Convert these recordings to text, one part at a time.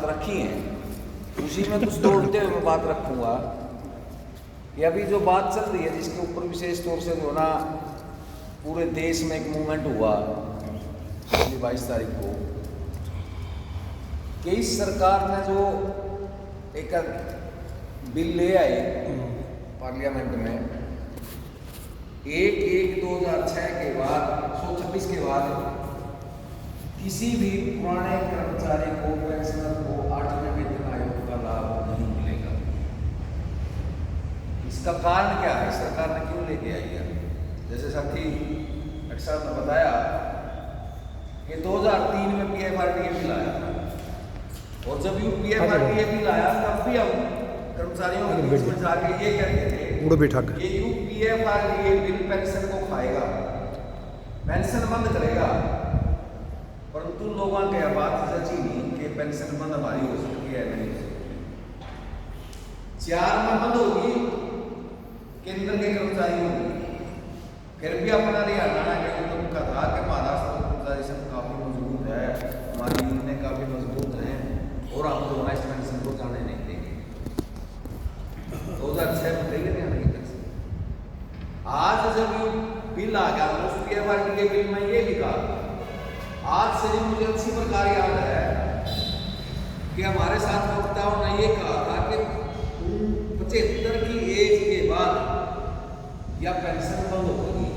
रखी हैं, उसी में कुछ तोड़ते हुए मैं बात रखूँगा कि अभी जो बात चल रही है, जिसके ऊपर विशेष तौर से जो ना पूरे देश में एक मूवमेंट हुआ 22 तारीख को, कि इस सरकार ने जो एक बिल ले आए पार्लियामेंट में 1/1/2006 के बाद 126 के बाद किसी भी पुराने कर्मचारी को, पेंशनर को 8वें वेतन आयोग का लाभ नहीं मिलेगा। इसका कारण क्या है, सरकार ने क्यों लेके आई है? जैसे साथी डॉक्टर साहब ने बताया कि 2003 में PFRDA बिल आया और जब PFRDA बिल आया तब भी हम कर्मचारियों के बीच में जाके ये कहते थे कि PFRDA बिल पेंशन को खाएगा, पेंशन बंद करेगा, परंतु लोगों के बात सच्ची नहीं कि पेंशन बंद हमारी हो सकती है, नहीं हो सकती। 4 में बंद होगी, केंद्र के कर्मचारी होंगे, फिर भी अपना हरियाणा के उनका था कि महाराष्ट्र कर्मचारी सब काफ़ी मजबूत है, हमारी यूनियनें काफ़ी मजबूत हैं और हम तो इस पेंशन को जाने नहीं देंगे। 2006 में देंगे नहीं पेंशन। आज जब बिल आ गया उस PFRDA बिल में ये लिखा, आज से मुझे अच्छी प्रकार याद है कि हमारे साथ वक्ताओं ने ये कहा था कि 75 की एज के बाद या पेंशन बंद होगी।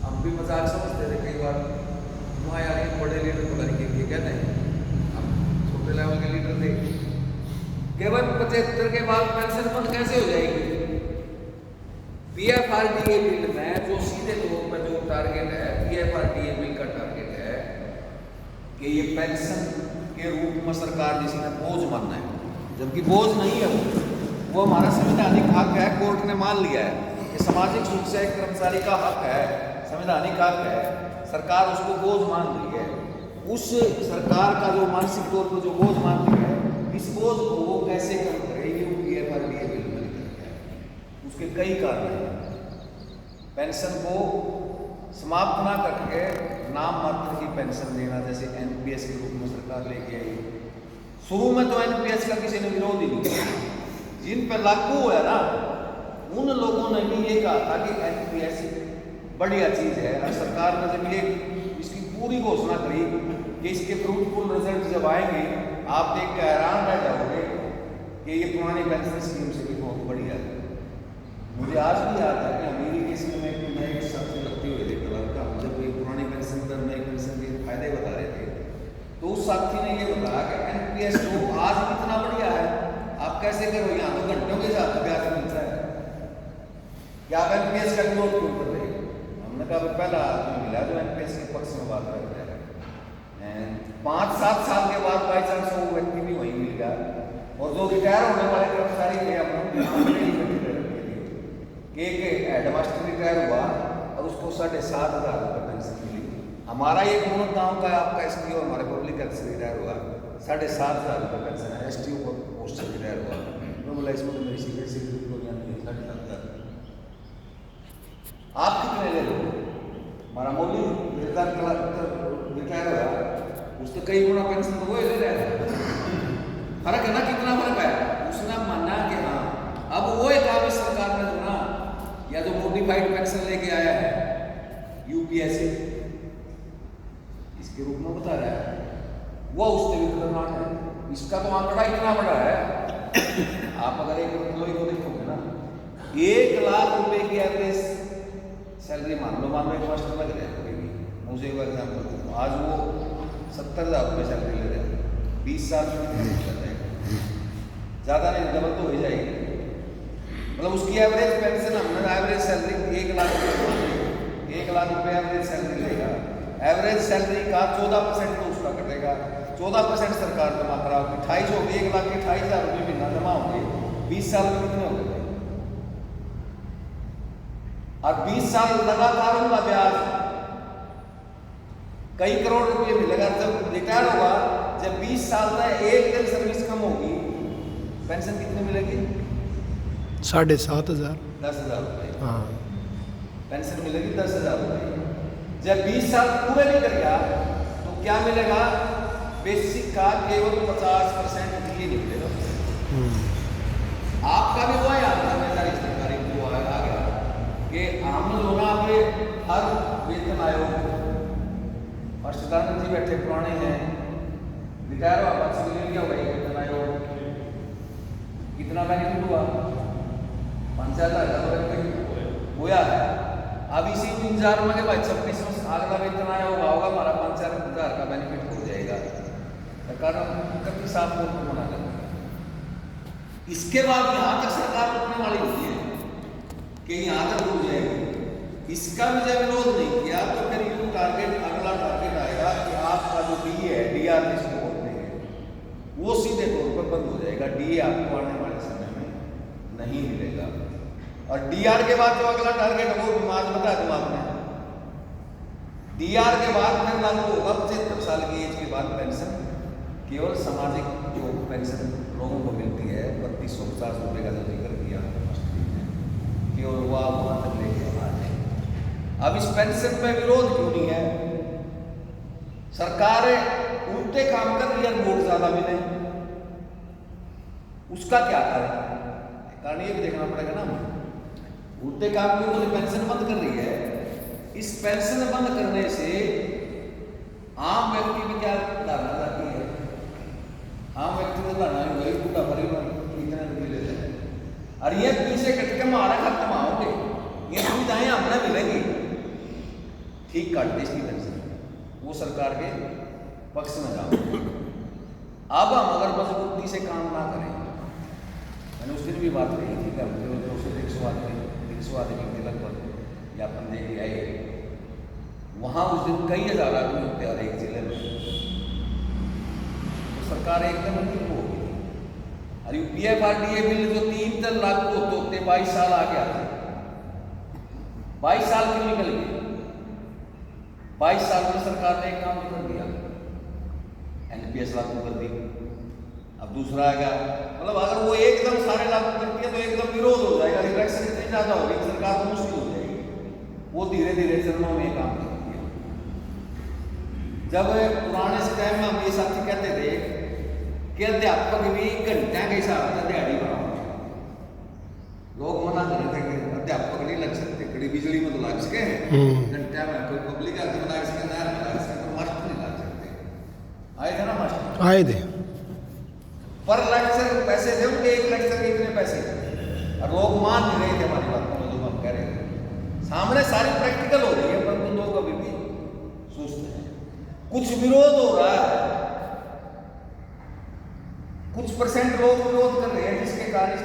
हम भी मजाक समझते थे कई बार, वहाँ यार ये बड़े लीडर पता नहीं क्या कहते हैं, हम छोटे लेवल के लीडर थे, केवल 75 के बाद पेंशन बंद कैसे हो जाएगी? PFRDA बिल में जो सीधे तौर पर जो टारगेट है, PFRDA बिल का टारगेट है कि ये पेंशन के रूप में सरकार जिसी ने बोझ मानना है, जबकि बोझ नहीं है, वो हमारा संवैधानिक हक है। कोर्ट ने मान लिया है कि सामाजिक सुख से एक कर्मचारी का हक है, संवैधानिक हक है, सरकार उसको बोझ मान रही है। उस सरकार का जो मानसिक तौर पर जो बोझ मान रही है, इस बोझ को वो कैसे कम करेगी? PFRDA बिल में लिखा गया है। उसके कई कारण हैं। पेंशन को समाप्त ना करके नाम मात्र की पेंशन देना, जैसे NPS के रूप में सरकार लेके आई। शुरू में तो NPS का किसी ने विरोध ही नहीं किया, जिन पर लागू हुआ ना उन लोगों ने भी ये कहा था कि NPS बढ़िया चीज़ है। और सरकार ने जब ये इसकी पूरी घोषणा करी कि इसके फ्रूटफुल रिजल्ट जब आएंगे, आप देख कर हैरान रह जाओगे कि ये पुरानी पेंशन स्कीम से भी बहुत बढ़िया है। मुझे आज भी याद है कि अमीरी के समय में मैं एक साथी लगती हुई थी कलर का, जब ये पुरानी पेंशन दर नई पेंशन के फायदे बता रहे थे, तो उस साथी ने ये बताया कि NPS तो आज भी इतना बढ़िया है, आप कैसे करो, यहाँ तो घंटों के साथ ब्याज मिलता है, क्या आप NPS का विरोध क्यों कर रहे? हमने कहा पहला आदमी मिला जो NPS के पक्ष में बात कर रहा है। 5-7 साल के बाद बाई चांस वो व्यक्ति भी वहीं मिल गया, और जो रिटायर होने वाले कर्मचारी थे एक हेडमास्टर रिटायर हुआ और उसको 7,500 रुपये पेंशन मिली। हमारा एक मूल गाँव का आपका STO हमारे पब्लिक हेल्थ से रिटायर हुआ, 7,500 रुपये पेंशन है, STO को पोस्ट से रिटायर हुआ। मैं बोला इसमें तो मेरी सीक्रेट सिक्योरिटी को नहीं, 7,500 आप कितने ले लो? हमारा मौली रिटायर हुआ, उससे कई गुना पेंशन तो वो ले रहा है। फर्क है ना, कितना फर्क है? उसने माना कि हाँ अब वो एक आगे सरकार ने जो ना या जो मॉडिफाइड पेंशन लेके आया है UPSC इसके रूप में बता रहा है, वो उससे भी खतरनाक है। इसका तो आंकड़ा इतना बड़ा है, आप अगर एक एम्प्लॉय को देखोगे ना, 1 लाख रुपए की एवरेज सैलरी मान लो एक मास्टर लग रहा है, कोई भी मुझे वो एग्जाम्पल दूँ, आज वो 70,000 रुपये सैलरी ले रहे हैं, 20 साल में ज़्यादा नहीं, डबल तो हो जाएगी। मतलब उसकी एवरेज पेंशन, हमने एवरेज सैलरी 1 लाख रुपये, 1 लाख रुपये एवरेज सैलरी लेगा, एवरेज सैलरी का 14% तो उसका कटेगा, 14% सरकार जमा कराओगी, 28 होगी, 1 लाख के 28,000 रुपये महीना जमा होंगे, 20 साल में कितने हो गए? और 20 साल लगातार होगा ब्याज, कई करोड़ रुपये मिलेगा। जब रिटायर होगा, जब 20 साल तक एक दिन सर्विस कम होगी, पेंशन कितनी मिलेगी? 7,500 10,000 रुपये। हाँ, पेंशन मिलेगी 10,000 रुपये। जब 20 साल पूरे नहीं करेगा तो क्या मिलेगा? बेसिक का केवल 50% वापस ले लिया भाई कितना आयोग, कितना बेनिफिट हुआ, 5,000 बेनिफिट हुआ है। अब इसी इंतजार में भाई 26 में अगला वेतन आया होगा हमारा 5,000 का बेनिफिट हो जाएगा, सरकार कभी साफ को मना कर। इसके बाद यहाँ तक सरकार रुकने वाली होती है कि यहाँ तक रुक जाएगी। इसका भी जब विरोध नहीं किया तो फिर यूं टारगेट, अगला टारगेट आएगा कि आपका जो डी है, डीआर जिसको बोलते हैं, वो सीधे तौर पर बंद हो जाएगा। डीए आपको आने वाले समय में नहीं मिलेगा। और डीआर के बाद जो अगला टारगेट है वो आज बता दूं आपने, डीआर के बाद फिर लागू होगा 75 साल की एज के बाद पेंशन, केवल सामाजिक जो पेंशन लोगों को मिलती है 3250 रुपये का जो जिक्र किया केवल वह वहाँ तक लेके आ जाए। अब इस पेंशन पे विरोध क्यों नहीं है? सरकार उल्टे काम कर रही है, वोट ज्यादा मिले, उसका क्या कारण? कारण ये भी देखना पड़ेगा ना, उल्टे काम क्यों बोले पेंशन बंद कर रही है। इस पेंशन बंद करने से आम व्यक्ति में क्या धारणा जाती है? आम व्यक्ति को धारणा वही पूरा परिवार इतना रुपये लेते हैं, और ये पीछे कट के हमारा खत्म आओगे, ये सुविधाएं हमें मिलेंगी, ठीक काट दे इसकी पेंशन, वो सरकार के पक्ष में जाओ। अब हम अगर मजबूती से काम ना करें, मैंने उस दिन भी बात कही थी कि हम जो 200-100 आदमी के लगभग ज्ञापन दे के आए, वहाँ उस दिन कई हज़ार आदमी होते हैं एक जिले में, तो सरकार एकदम नहीं होगी। और यूपीएफआरडीए बिल जो 3 तक लागू होते 22 साल आगे आते, 22 साल क्यों निकल गए? 22 साल में सरकार ने एक काम कर दिया, एनपीएस लागू कर दी। अब दूसरा आएगा, मतलब अगर वो एकदम सारे लागू करती है तो एकदम विरोध हो जाएगा, इलेक्शन इतनी ज्यादा होगी सरकार को मुश्किल हो जाएगी। वो धीरे धीरे चरणों में काम करती है। जब पुराने टाइम में हम ये साथी कहते थे कि अध्यापक भी घंटे के हिसाब से दिहाड़ी बनाओ, लोग मना कर रहे थे कि अध्यापक नहीं लग सकते, कड़ी बिजली में तो लग सके घंटे में, कोई पब्लिक आदमी लग सके, नहर में लग सके, तो मास्टर नहीं लग सकते। आए थे ना मास्टर, आए थे, पर लेक्चर पैसे थे उनके, एक लेक्चर के इतने पैसे, और लोग मान नहीं रहे थे हमारी बात को, जो हम कह रहे थे। सामने सारी प्रैक्टिकल हो रही है, परंतु लोग अभी भी सोचते हैं। कुछ विरोध हो रहा है, कुछ % लोग विरोध कर रहे हैं, जिसके कारण